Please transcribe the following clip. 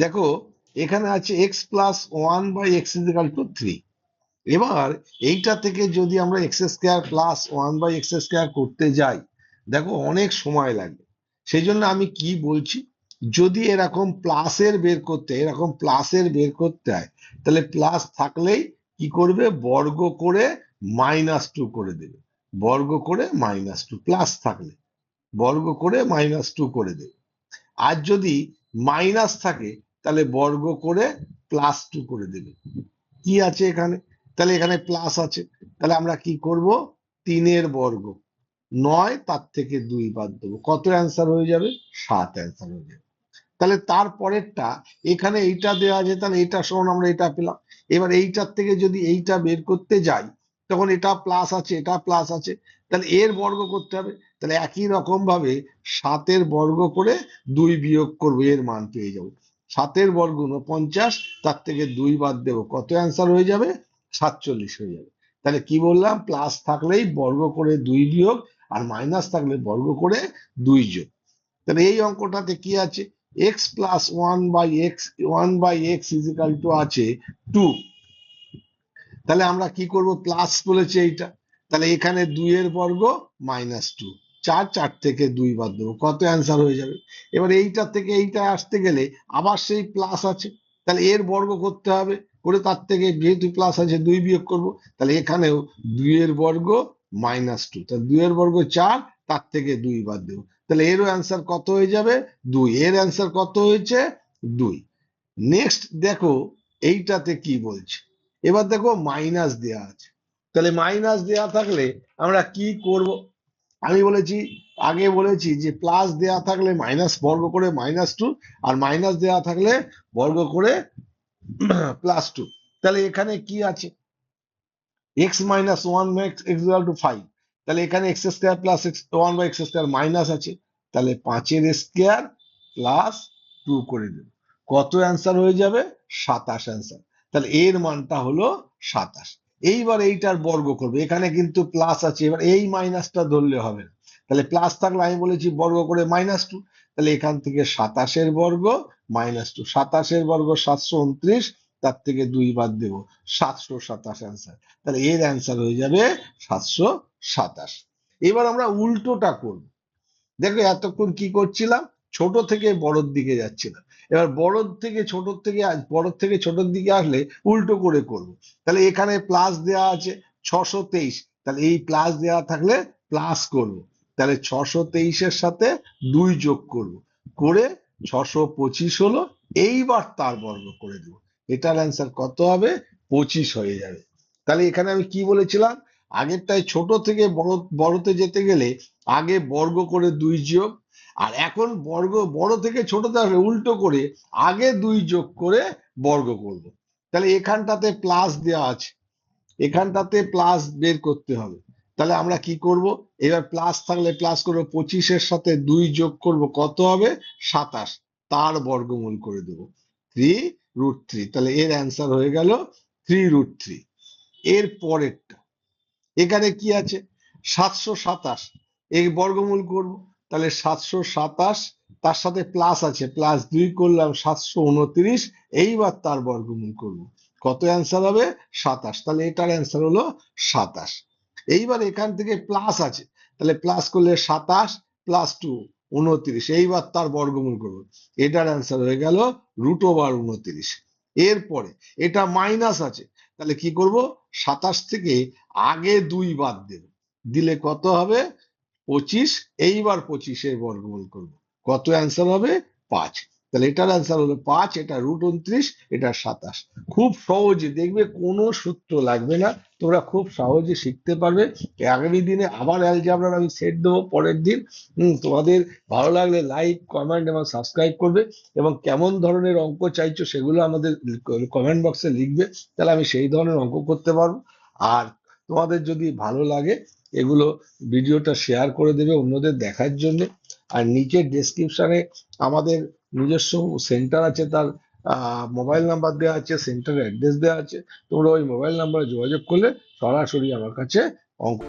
দেখো এখানে আছে x plus one by x equal to three. এবার এইটা থেকে যদি আমরা x square plus one by x square করতে যাই, দেখো অনেক সময় লাগবে। সেই জন্য আমি কি বলছি, যদি এরকম প্লাসের বের করতে হয়, তাহলে প্লাস থাকলেই কি করবে, বর্গ করে মাইনাস টু করে দেবে। বর্গ করে মাইনাস টু, প্লাস থাকলে বর্গ করে মাইনাস টু করে দেবে। আর যদি মাইনাস থাকে তাহলে বর্গ করে প্লাস টু করে দেবে। কি আছে এখানে, তাহলে এখানে প্লাস আছে, তাহলে আমরা কি করব, তিনের বর্গ, নয় তার থেকে দুই বাদ দেবো, কত অ্যান্সার হয়ে যাবে, সাত অ্যান্সার হয়ে যাবে। তাহলে তারপরেরটা, এখানে এইটা দেওয়া আছে, তাহলে এটা সমান আমরা এটা পেলাম। এবার এইটার থেকে যদি এইটা বের করতে যাই, তখন এটা প্লাস আছে, এটা প্লাস আছে, তাহলে এর বর্গ করতে হবে। তাহলে একই রকম ভাবে সাতের বর্গ করে দুই বিয়োগ করবো, এর মান পেয়ে যাবো। সাতের বর্গ 49, তার থেকে দুই বাদ দেবো, কত অ্যান্সার হয়ে যাবে, 47 হয়ে যাবে। তাহলে কি বললাম, প্লাস থাকলেই বর্গ করে দুই বিয়োগ, আর মাইনাস থাকলে বর্গ করে দুই যোগ। তাহলে এই অঙ্কটাতে কি আছে, x plus one by x equal to আছে টু। তাহলে আমরা কি করব, প্লাস বলেছে এইটা, তাহলে এখানে দুইয়ের বর্গ মাইনাস টু, চার, চার থেকে দুই বাদ দেবো, কত অ্যান্সার হয়ে যাবে। এবার এইটা থেকে এইটা আসতে গেলে আবার সেই প্লাস আছে, তাহলে এর বর্গ করতে হবে, করে তার থেকে যেহেতু প্লাস আছে দুই বিয়োগ করব, তাহলে এখানেও দুইয়ের বর্গ মাইনাস টু, তাহলে দুইয়ের বর্গ চার, তার থেকে দুই বাদ দেবো, তাহলে এরও অ্যান্সার কত হয়ে যাবে, দুই। এর অ্যান্সার কত হয়েছে, দুই। নেক্সট দেখো এইটাতে কি বলছে, এবার দেখো মাইনাস দেয়া আছে, তাহলে মাইনাস দেয়া থাকলে আমরা কি করব, আমি বলেছি, আগে বলেছি যে প্লাস দেয়া থাকলে মাইনাস বর্গ করে মাইনাস টু, আর মাইনাস দেয়া থাকলে বর্গ করে প্লাস টু। তাহলে এখানে কি আছে, x minus one x equal to five, তাহলে এখানে x square plus x one by x square minus আছে, তাহলে পাঁচের স্কোয়ার প্লাস টু করে দেব, কত অ্যান্সার হয়ে যাবে, সাতাশ অ্যান্সার। তাহলে এর মানটা হলো সাতাশ। এইবার এইটার বর্গ করবে, এখানে কিন্তু প্লাস আছে, এবার এই মাইনাসটা ধরলে হবে না, তাহলে প্লাস থাকলে আমি বলেছি বর্গ করে মাইনাস টু, তাহলে এখান থেকে সাতাশের বর্গ মাইনাস টু, সাতাশের বর্গ 729, তার থেকে দুই বাদ দেবো, 727 অ্যান্সার। তাহলে এর অ্যান্সার হয়ে যাবে 727। এবার আমরা উল্টোটা করব, দেখো এতক্ষণ কি করছিলাম, ছোট থেকে বড়র দিকে যাচ্ছিলাম, এবার বড় থেকে ছোটর দিকে আসলে উল্টো করে করব। তাহলে এখানে প্লাস দেওয়া আছে 623, তাহলে এই প্লাস দেওয়া থাকলে প্লাস করব, তাহলে 623-এর সাথে দুই যোগ করব, করে 625 হলো। এইবার তার বর্গ করে দেবো, এটার অ্যান্সার কত হবে, 25 হয়ে যাবে। তাহলে এখানে আমি কি বলেছিলাম, আগেরটায় ছোট থেকে বড়তে যেতে গেলে আগে বর্গ করে দুই যোগ, আর এখন বড় থেকে ছোটতে আসলে উল্টো করে আগে দুই যোগ করে বর্গ করব। তাহলে এখানটাতে প্লাস দেওয়া আছে, এখানটাতে প্লাস বের করতে হবে, তাহলে আমরা কি করব, এবার প্লাস থাকলে প্লাস করবো, 25-এর সাথে দুই যোগ করব, কত হবে, 27, তার বর্গমূল করে দেবো, 3√3। তাহলে এর অ্যান্সার হয়ে গেল 3√3। এর পরেরটা, এখানে কি আছে, 727, এই বর্গমূল করব, তাহলে 727, তার সাথে প্লাস আছে, প্লাস দুই করলাম 729, এইবার তার বর্গমূল করব, কত অ্যান্সার হবে, 27। তাহলে এটার অ্যান্সার হলো 27। এইবার এখান থেকে প্লাস আছে, তাহলে প্লাস করলে 27 প্লাস টু 29, এইবার তার বর্গমূল করব, এটার অ্যান্সার হয়ে গেল √29। এরপরে এটা মাইনাস আছে, তাহলে কি করব, 27 থেকে আগে দুই বাদ দেব, দিলে কত হবে, 25, এইবার 25-এর বর্গমূল করব, কত অ্যান্সার হবে, 5। তাহলে এটার অ্যান্সার হলো 5, এটা √29, এটা 27। খুব সহজে দেখবে, কোনো সূত্র লাগবে না, তোমরা খুব সহজে শিখতে পারবে। আগামী দিনে আবার অ্যালজেব্রার আমি সেট দেবো পরের দিন। তোমাদের ভালো লাগলে লাইক, কমেন্ট এবং সাবস্ক্রাইব করবে, এবং কেমন ধরনের অঙ্ক চাইছো সেগুলো আমাদের কমেন্ট বক্সে লিখবে, তাহলে আমি সেই ধরনের অঙ্ক করতে পারবো। আর তোমাদের যদি ভালো লাগে এগুলো, ভিডিওটা শেয়ার করে দেবে অন্যদের দেখার জন্য। আর নিচের ডেসক্রিপশনে আমাদের নিজস্ব সেন্টার আছে, তার মোবাইল নাম্বার দেওয়া আছে, সেন্টারের অ্যাড্রেস দেওয়া আছে, তোমরা ওই মোবাইল নাম্বারে যোগাযোগ করলে সরাসরি আমার কাছে অঙ্ক